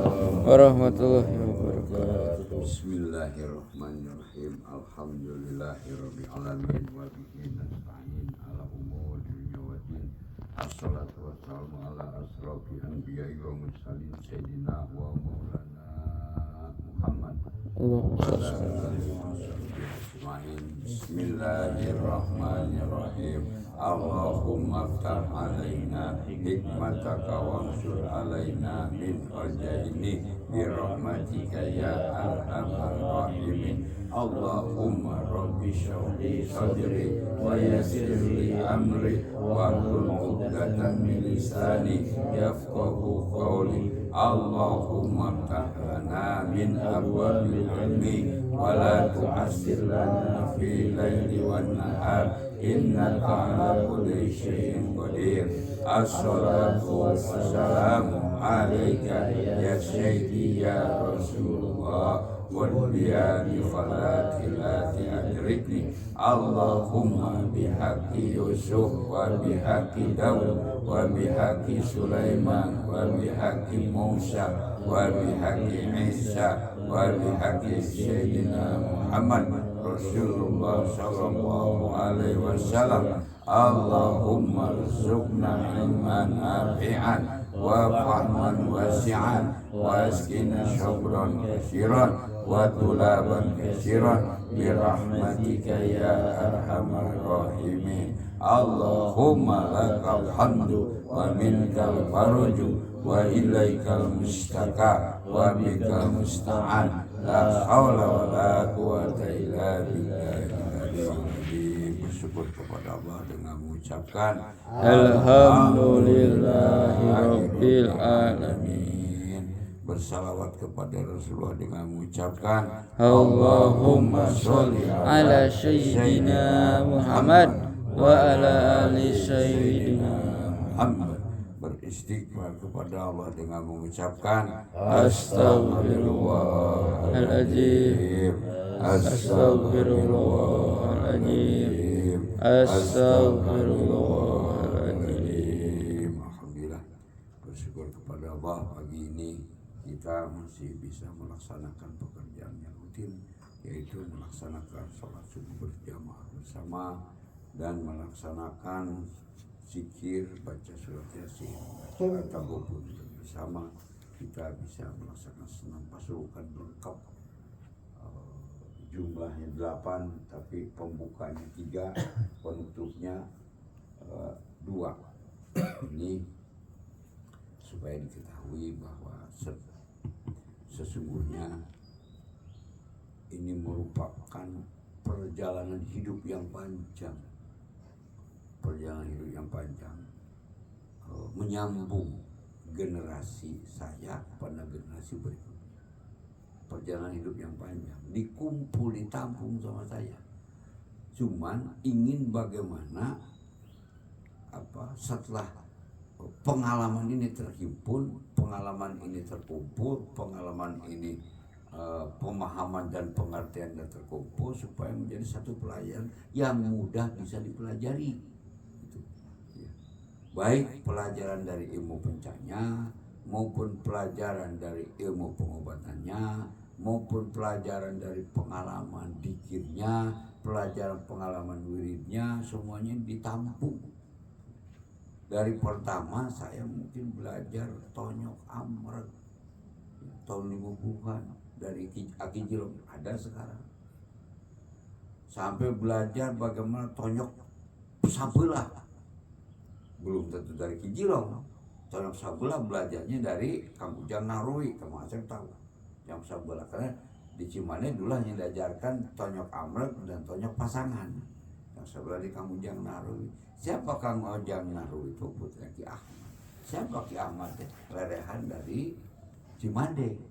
warahmatullahi wabarakatuh. Bismillahirrahmanirrahim. Alhamdulillahirabbil alamin wa bihi nasta'in ala umuri dunya waddin. Assalatu wassalamu ala asrofil anbiya'i wa mursalin sayyidina wa maulana Muhammad wa ala alihi wa sahbihi ajma'in. Bismillahirrahmanirrahim. Allahumma aftah alaina hikmataka wansur alaina min khazaini birahmatika ya arhamar rahimin. Allahumma rabbi shrahli sadri wa yassirli amri wahlul 'uqdatam min lisani yafqahu qawli. Allahumma aftah lana min abwabil ilmi wa la tu'assir lana fi laili wan nahar. Innaka ala kulli syai'in qadir. Assalatu wassalamu alaika ya sayyidi ya Rasulullah wal biyani falatilati adrikni. Allahumma bihaqqi Yusuf wa bihaqqi Daud wa bihaqqi Sulaiman wa bihaqqi Musa wa bihaqqi Isa wa bihaqqi Sayyidina Muhammad Rasulullah sallallahu alaihi wasallam. Allahumma rzuqna ilman nafi'an wa fahman wasi'an wa askina syukran katsiran wa tulaban katsiran bi rahmatika ya arhamar rahimin. Allahumma lakal hamdu wa minkal farju wa ilaikal mustaka wa bikal musta'an. La haula wa la quwata illa billahi. Bersyukur kepada Allah dengan mengucapkan Alhamdulillahirabbil alamin. Bersalawat kepada Rasulullah dengan mengucapkan Allahumma sholli ala sayyidina Muhammad wa ala ali sayyidina Muhammad. Beristighfar kepada Allah dengan mengucapkan Astaghfirullahaladzim, Astaghfirullahaladzim, Astaghfirullahaladzim. Alhamdulillah, bersyukur kepada Allah pagi ini kita masih bisa melaksanakan pekerjaan yang rutin, yaitu melaksanakan sholat subuh berjamaah bersama dan melaksanakan zikir, baca surat Yasin, baca At-Taghobun bersama. Kita bisa melaksanakan senam pasukan lengkap, jumlahnya 8, tapi pembukanya 3, penutupnya 2. Ini supaya diketahui bahwa sesungguhnya ini merupakan perjalanan hidup yang panjang. Perjalanan hidup yang panjang, menyambung generasi saya pada generasi berikutnya. Perjalanan hidup yang panjang, dikumpul, ditampung sama saya. Cuman ingin bagaimana setelah pengalaman ini terhimpun, pengalaman ini terkumpul, pengalaman ini pemahaman dan pengertian dan terkumpul supaya menjadi satu pelajaran yang mudah bisa dipelajari. Baik pelajaran dari ilmu pencaknya maupun pelajaran dari ilmu pengobatannya maupun pelajaran dari pengalaman dikirnya, pelajaran pengalaman wiridnya, semuanya ditampung. Dari pertama saya mungkin belajar tonyok amrek tahun 50-an dari Aki Jilong, ada sekarang. Sampai belajar bagaimana tonyok sabelah, belum tentu dari Kijilong. Tonyok sabelah belajarnya dari Kang Ujang Narui, Kang Asep tahu yang sabelah, karena di Cimahi dulu hanya diajarkan tonyok amrek dan tonyok pasangan. Yang sabelah di Kang Ujang Narui. Siapa Kang Ujang Narui itu? Putra Ki Ahmad. Siapa Ki Ahmad? Lerehan dari Cimande.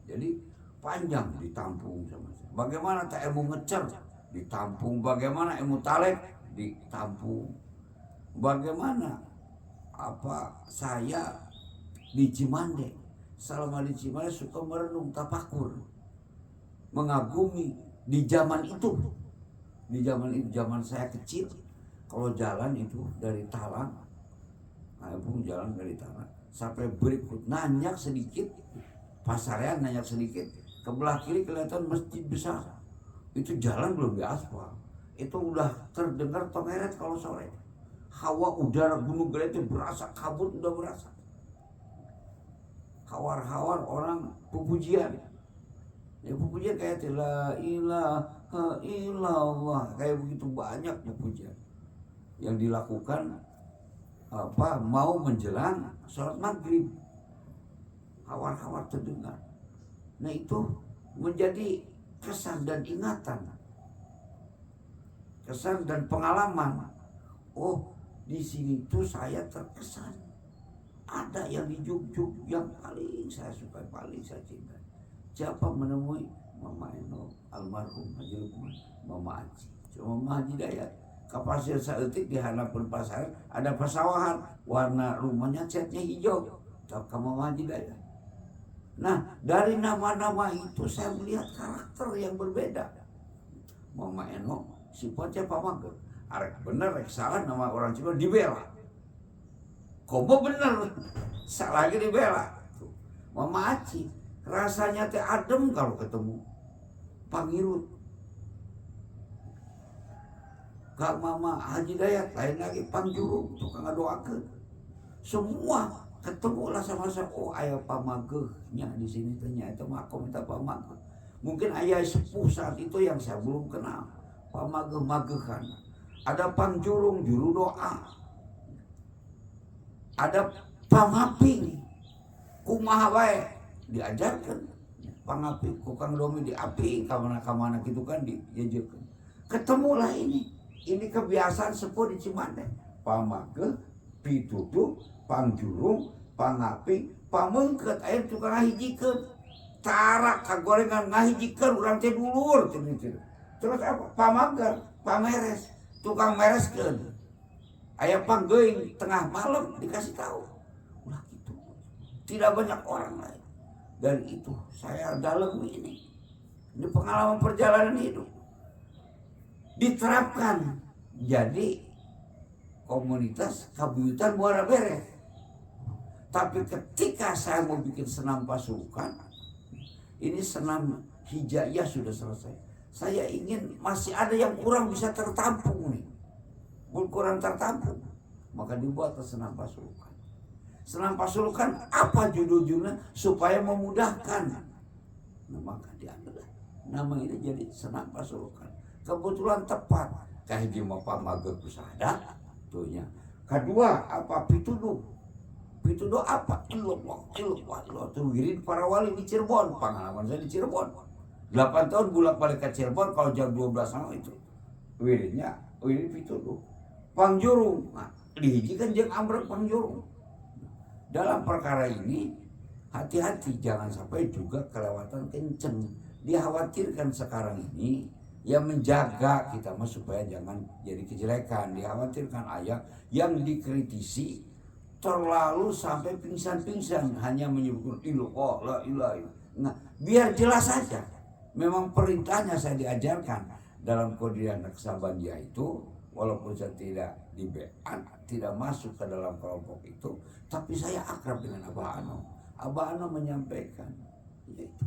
Jadi panjang ditampung sama saya. Bagaimana tak ilmu ngecer ditampung, bagaimana ilmu talek ditampung. Bagaimana saya di Cimande, selama di Cimande suka merenung, tafakur, mengagumi di zaman itu. Di zaman itu, zaman saya kecil, kalau jalan itu dari Talang, jalan dari Talang sampai berikut nanjak sedikit, pasarean nanya sedikit, ke belah kiri kelihatan masjid besar. Itu jalan belum diaspal. Itu udah terdengar tongeret kalau sore. Hawa udara Gunung Gede itu berasa, kabut udah berasa. Hawar-hawar orang pujian. Ya pujian kayak la ilaha illallah, kayak begitu banyak pujian yang dilakukan mau menjelang sholat maghrib. Hawar-hawar terdengar. Nah itu menjadi kesan dan ingatan, kesan dan pengalaman. Oh, di sini tuh saya terkesan. Ada yang di Juk yang paling saya suka, paling saya cinta. Siapa menemui Mama Eno, almarhum Haji Lukman, Mama Haji. Mama Haji Dayat. Kapasir saeutik di hadapan pasar ada pesawahan, warna rumahnya catnya hijau. Tahu Mama Haji Dayat. Nah, dari nama-nama itu saya melihat karakter yang berbeda. Mama Eno, sifatnya pamagel. Arek bener, arek salah nama orang Cina dibela. Kobo bener, salah lagi dibela. Mama Aci, rasanya teh adem kalau ketemu Pangirut. Kak Mama Haji Dayat, lain lagi Pangjurung, tukang ngadoakeun. Semua ketemu lah sama-sama. Oh, ayah pamagehnya di sini ternyata aku minta pamageh. Mungkin ayah sepuh saat itu yang saya belum kenal. Pamageh-magehan. Ada Pangjurung, juru doa. Ada pangaping, kumaha wae diajarkan. Pangaping, kukang domi diaping, kamana-kamana gitu kan diajarkan. Ketemulah ini kebiasaan sepuh di Cimande. Pamageh, pituduh, pangjurung, pangaping, pamengket, air tukang ngahijikeun. Tarak kagorengan ngahijikeun urang teh dulur. Terus apa? Pamager, pameres, tukang mereskeun. Aya panggeuing tengah malam dikasih tahu. Ulah gitu. Tidak banyak orang lain. Dan itu saya dalam ini. Ini pengalaman perjalanan hidup. Diterapkan jadi komunitas kabuyutan Muara Beres. Tapi ketika saya mau bikin senam pasukan, ini senam hijaiyah sudah selesai. Saya ingin masih ada yang kurang bisa tertampung nih. Kurang tertampung, maka dibuat senam pasukan. Senam pasukan apa judul-judulnya supaya memudahkan. Nah, maka diambil nama ini jadi senam pasukan. Kebetulan tepat. Kahiji mau pamageh kusada tuhnya. Kedua apa pituduh? Pituduh apa? Illallah. Tuh wirid para wali di Cirebon. Pengalaman saya di Cirebon. 8 tahun bolak-balik ke Cirebon, kalau jam 12 sama itu. Wiridnya, wirid pituduh. Pangjurung, nah, dihijikan jeung ambrek pangjurung. Dalam perkara ini hati-hati, jangan sampai juga kelewatan kenceng. Dikhawatirkan sekarang ini yang menjaga kita mah supaya jangan jadi kejelekan. Dikhawatirkan ayah yang dikritisi terlalu sampai pingsan-pingsan hanya menyebutkan la ilaha. Nah, biar jelas saja. Memang perintahnya saya diajarkan dalam Qadriyah Naksabandia itu. Walaupun saya tidak dibean, tidak masuk ke dalam kelompok itu, tapi saya akrab dengan Abah Ano. Abah Ano menyampaikan, yaitu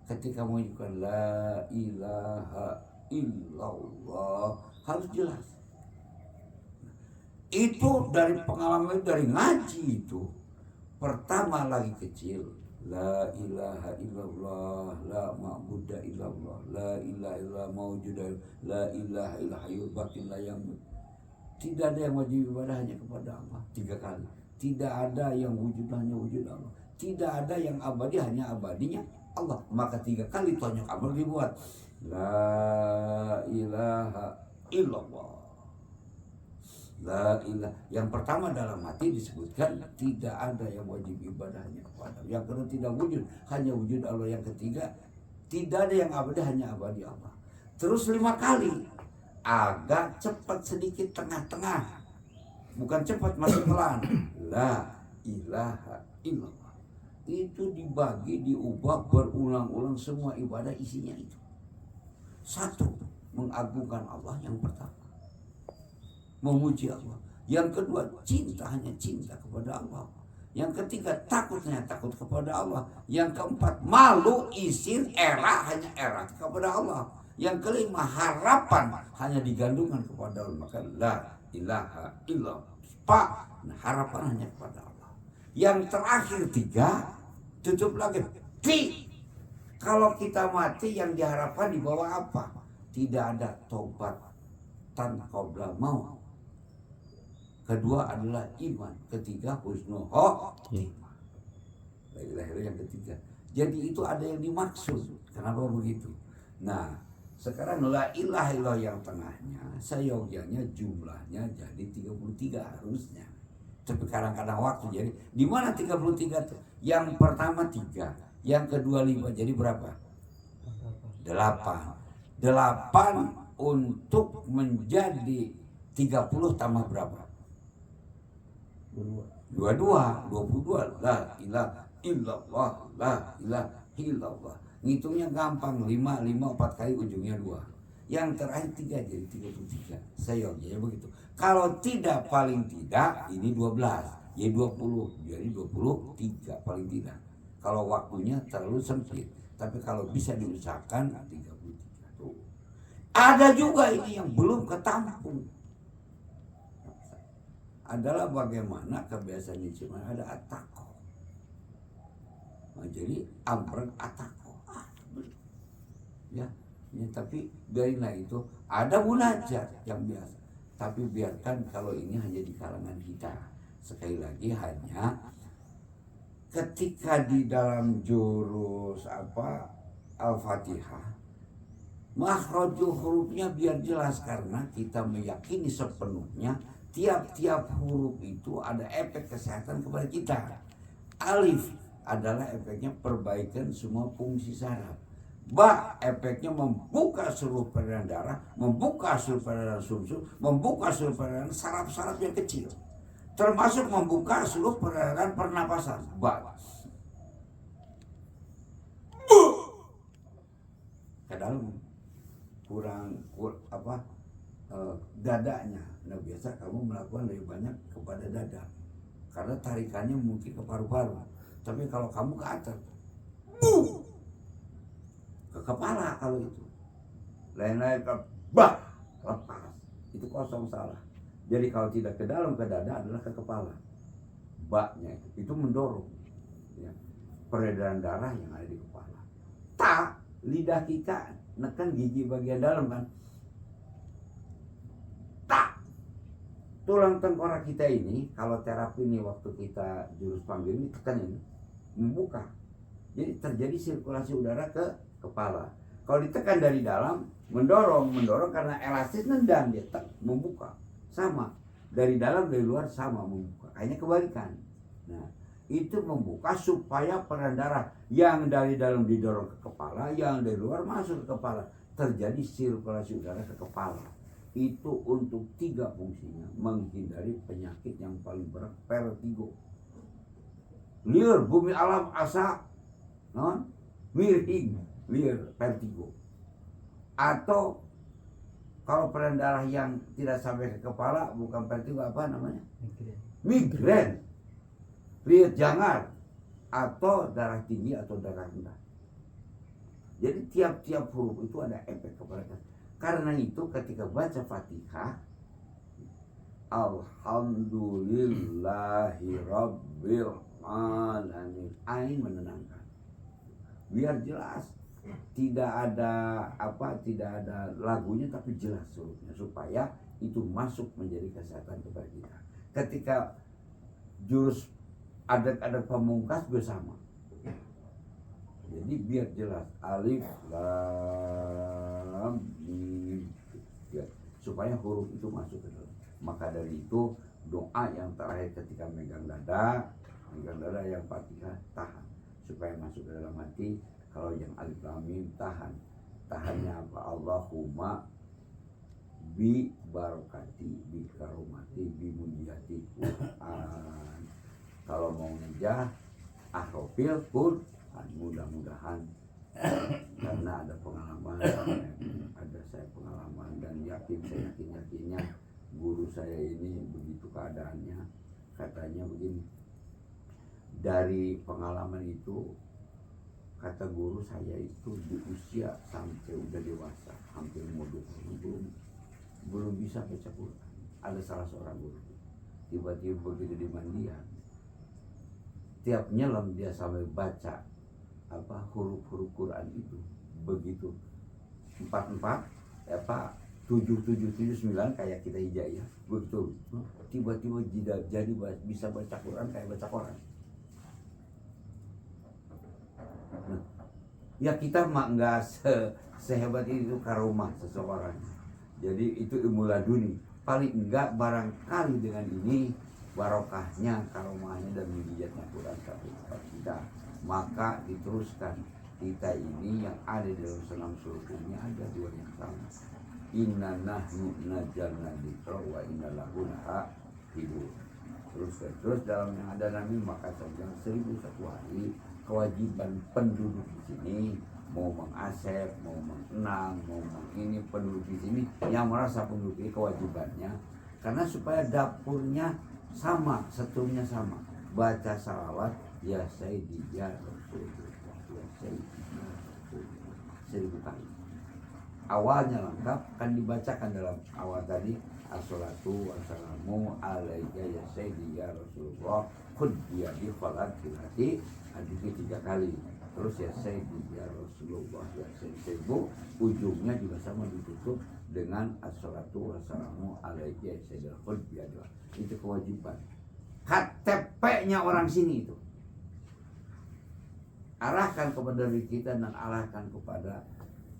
ketika mengucapkan la ilaha illallah harus jelas. Itu dari pengalaman, dari ngaji itu. Pertama lagi kecil, la ilaha illallah, la ma'budu illallah, la ilaha illallah mawjuda, la ilaha illallah hayyul baqi la yamut. Tidak ada yang wajib ibadah hanya kepada Allah 3 kali. Tidak ada yang wujud hanya wujud Allah. Tidak ada yang abadi hanya abadinya Allah. Maka 3 kali tonjok amal dibuat. La ilaha illallah. La ilaha. Yang pertama dalam hati disebutkan tidak ada yang wajib ibadah hanya kepada Allah. Yang kedua tidak wujud, hanya wujud Allah. Yang ketiga tidak ada yang abadi hanya abadi Allah. Terus 5 kali. Agak cepat sedikit tengah-tengah. Bukan cepat, masih pelan. La ilaha illallah. Itu dibagi, diubah berulang-ulang, semua ibadah isinya itu. 1, mengagungkan Allah yang pertama. Memuji Allah. Yang kedua, cinta, hanya cinta kepada Allah. Yang ketiga takutnya takut kepada Allah. Yang keempat malu izin era hanya era kepada Allah. Yang kelima harapan hanya digantungkan kepada Allah. Maka la ilaha illallah. Pak, harapan hanya kepada Allah. Yang terakhir tiga tutup lagi. Kalau kita mati yang diharapkan di bawah apa? Tidak ada tobat qabla maut. Kedua adalah iman. Ketiga husnul khotimah. Lahir yang ketiga. Jadi itu ada yang dimaksud. Kenapa begitu? Nah, sekarang la ilaha illallah yang tengahnya, seyogyanya jumlahnya jadi 33 harusnya. Tapi kadang-kadang waktu jadi di mana 33 tuh? Yang pertama 3, yang kedua 5, jadi berapa? 8. 8 untuk menjadi 30 tambah berapa? 22. La ilaha illallah, la ilaha illallah. Ngitungnya gampang, 5 4 kali ujungnya 2. Yang terakhir 3 jadi 33. Seyogyanya begitu. Kalau tidak paling tidak ini 12, jadi 20, jadi 23 paling tidak. Kalau waktunya terlalu sempit, tapi kalau bisa diusahakan 33 tuh. Ada juga ini yang belum ketampung. Adalah bagaimana kebiasaan di Cina ada atako. Nah, jadi amrek atako. Ya, tapi biarinlah itu ada munajat yang biasa. Tapi biarkan kalau ini hanya di kalangan kita. Sekali lagi hanya ketika di dalam jurus Al-Fatihah, makhraju hurufnya biar jelas karena kita meyakini sepenuhnya tiap-tiap huruf itu ada efek kesehatan kepada kita. Alif adalah efeknya perbaikan semua fungsi saraf. Ba efeknya membuka seluruh peredaran darah, membuka seluruh peredaran sumsum, membuka seluruh peredaran saraf-saraf yang kecil, termasuk membuka seluruh peredaran pernapasan. Ba ke dalam dadanya. Nah biasa kamu melakukan lebih banyak kepada dada karena tarikannya mungkin ke paru-paru. Tapi kalau kamu ke atas, ke kepala kalau itu. Lain-lain ke lepas. Itu kosong salah. Jadi kalau tidak ke dalam ke dada adalah ke kepala. Baknya itu mendorong ya, peredaran darah yang ada di kepala. Tak lidah kita neken gigi bagian dalam kan. Tak tulang tengkorak kita ini kalau terapi ini waktu kita jurus panggil ini tekan ini membuka. Jadi terjadi sirkulasi udara ke kepala. Kalau ditekan dari dalam mendorong karena elastis nendang dia membuka. Sama dari dalam dari luar sama membuka. Kayaknya kebalikan. Nah, itu membuka supaya peredaran darah yang dari dalam didorong ke kepala, yang dari luar masuk ke kepala. Terjadi sirkulasi udara ke kepala. Itu untuk 3 fungsinya. Menghindari penyakit yang paling berat, vertigo. Liur, bumi alam asa, non, miring, liur, vertigo. Atau kalau peredaran darah yang tidak sampai ke kepala, bukan vertigo, apa namanya? Migren. Lihat jangan, atau darah tinggi atau darah rendah. Jadi tiap-tiap huruf itu ada efek kepada kita. Karena itu ketika baca Fatihah, Alhamdulillahirabbil alamin, ain menenangkan. Biar jelas, tidak ada lagunya tapi jelas hurufnya supaya itu masuk menjadi kesehatan kepada kita. Ketika jurus ada pamungkas bersama. Jadi biar jelas alif lam mim ya, supaya huruf itu masuk ke dalam. Maka dari itu doa yang terakhir ketika megang dada yang Fatihah tahan supaya masuk ke dalam hati. Kalau yang alif lam mim tahannya apa? Allahumma bi barokati bi karomati bi mujizati Quran. Kalau mau ngejah ahrofil pun mudah-mudahan karena ada pengalaman, saya pengalaman dan yakinnya guru saya ini begitu keadaannya, katanya begini, Dari pengalaman itu, kata guru saya itu di usia sampai udah dewasa hampir mau 20 belum bisa baca Quran. Ada salah seorang guru tiba-tiba begitu di mandian, tiap nyelam dia sampai baca huruf-huruf Quran itu begitu 44 7 kayak kita hijaiyah betul, tiba-tiba jadi bisa baca Quran kayak baca Quran. Nah, ya kita mah nggak sehebat itu karomah seseorang. Jadi itu ilmu laduni. Paling enggak barangkali dengan ini barokahnya, karomahnya dan mujizatnya Quran kepada kita. Maka diteruskan kita ini yang ada di dalam senam surga ada dua yang sama. Inna nahnu nazzalna dzikra wa inna lahu lahafidun. Terus dalam yang ada Nabi maka sedang 1001 hari kewajiban penduduk di sini mau mengasep, mau mengenang, mau ini penduduk di sini yang merasa penduduk ini kewajibannya karena supaya dapurnya sama, setunya sama, baca salawat ya Sayyidi ya Rasulullah ya Sayyidi ya Rasulullah 1000 kali. Awalnya lengkap kan dibacakan dalam awal tadi as-salatu wassalamu alaika ya Sayyidi ya Rasulullah khud biyadi khalat hati hadis 3 kali. Terus ya Sayyidi ya Rasulullah ya Sayyidi, ujungnya juga sama ditutup dengan as-salatu wassalamu alaika ya Sayyidi khud biyadi. Itu kewajiban. KTP-nya orang sini itu. Arahkan kepada diri kita dan arahkan kepada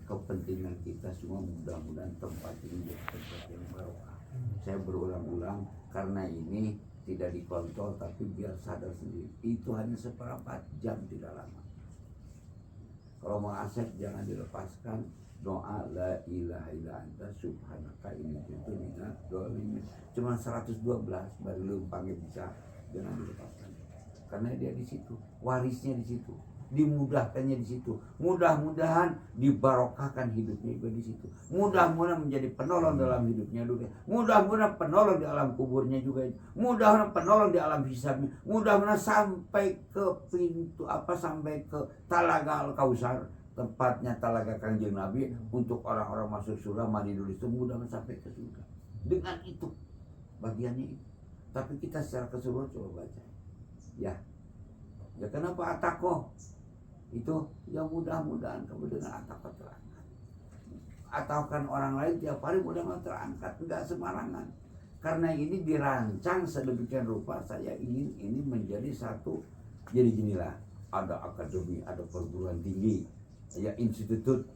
kepentingan kita semua, mudah-mudahan tempat ini jadi tempat yang barokah. Saya berulang-ulang karena ini tidak dikontrol tapi biar sadar sendiri. Itu hanya seperempat jam tidak lama. Kalau mau aset jangan dilepaskan doa la ilaha illa anta subhanaka inni kuntu minadz dzalimin. Cuma 112 baru lu panggil bisa, jangan dilepaskan. Karena dia di situ, warisnya di situ, dimudahkannya di situ. Mudah-mudahan dibarokahkan hidupnya juga di situ. Mudah-mudahan menjadi penolong dalam hidupnya juga. Mudah-mudahan penolong di alam kuburnya juga. Mudah-mudahan penolong di alam hisabnya. Mudah-mudahan sampai ke pintu sampai ke Talaga Al-Kausar, tempatnya Talaga Kanjeng Nabi untuk orang-orang masuk surga mandi dulu itu, mudah-mudahan sampai ke surga. Dengan itu bagiannya itu. Tapi kita secara keseluruhan coba baca. Ya kenapa atakoh itu ya mudah-mudahan kamu dengan atakoh terangkat. Ataukan orang lain tiap hari mudah-mudahan terangkat, enggak sembarangan. Karena ini dirancang sedemikian rupa, saya ingin ini menjadi satu. Jadi ginilah, ada akademi, ada perguruan tinggi, ya institut.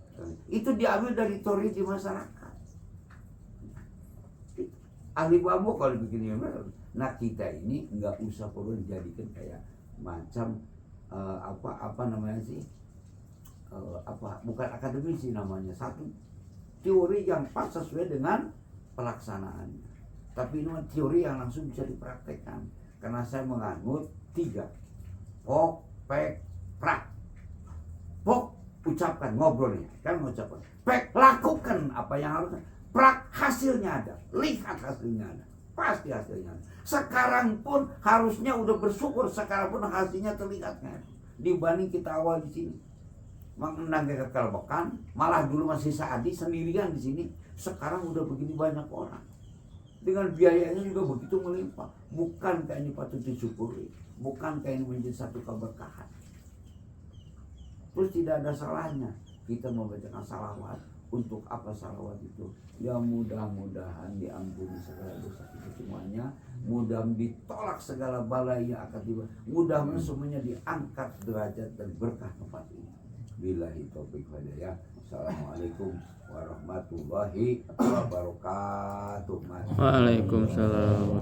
Itu diambil dari teori di masyarakat. Ahli bambu kalau bikin ini, nah kita ini nggak usah perlu dijadikan kayak macam bukan akademisi namanya, satu teori yang pas sesuai dengan pelaksanaannya. Tapi ini teori yang langsung bisa dipraktekkan. Karena saya menganut 3 pok, pek, prak. Pok ucapkan, ngobrol nih, kan mengucapkan. Pek lakukan apa yang harus. Prak hasilnya ada, lihat hasilnya ada, pasti hasilnya ada. Sekarang pun harusnya udah bersyukur, sekarang pun hasilnya terlihat kan. Dibanding kita awal di sini mengenang kekalbekan, malah dulu masih Saadi sendirian di sini, sekarang udah begini banyak orang. Dengan biayanya juga begitu melimpah. Bukankah ini patut disyukuri? Bukankah ini menjadi satu keberkahan? Terus tidak ada salahnya kita membacakan salawat. Untuk apa salawat itu? Ya mudah-mudahan diampuni segala dosa kita semuanya. Mudah-mudahan ditolak segala bala yang akan tiba. Mudah-mudahan semuanya diangkat derajat dan berkah tempat ini. Billahi taufiq wal hidayah. Assalamualaikum warahmatullahi wabarakatuh. Waalaikumsalam.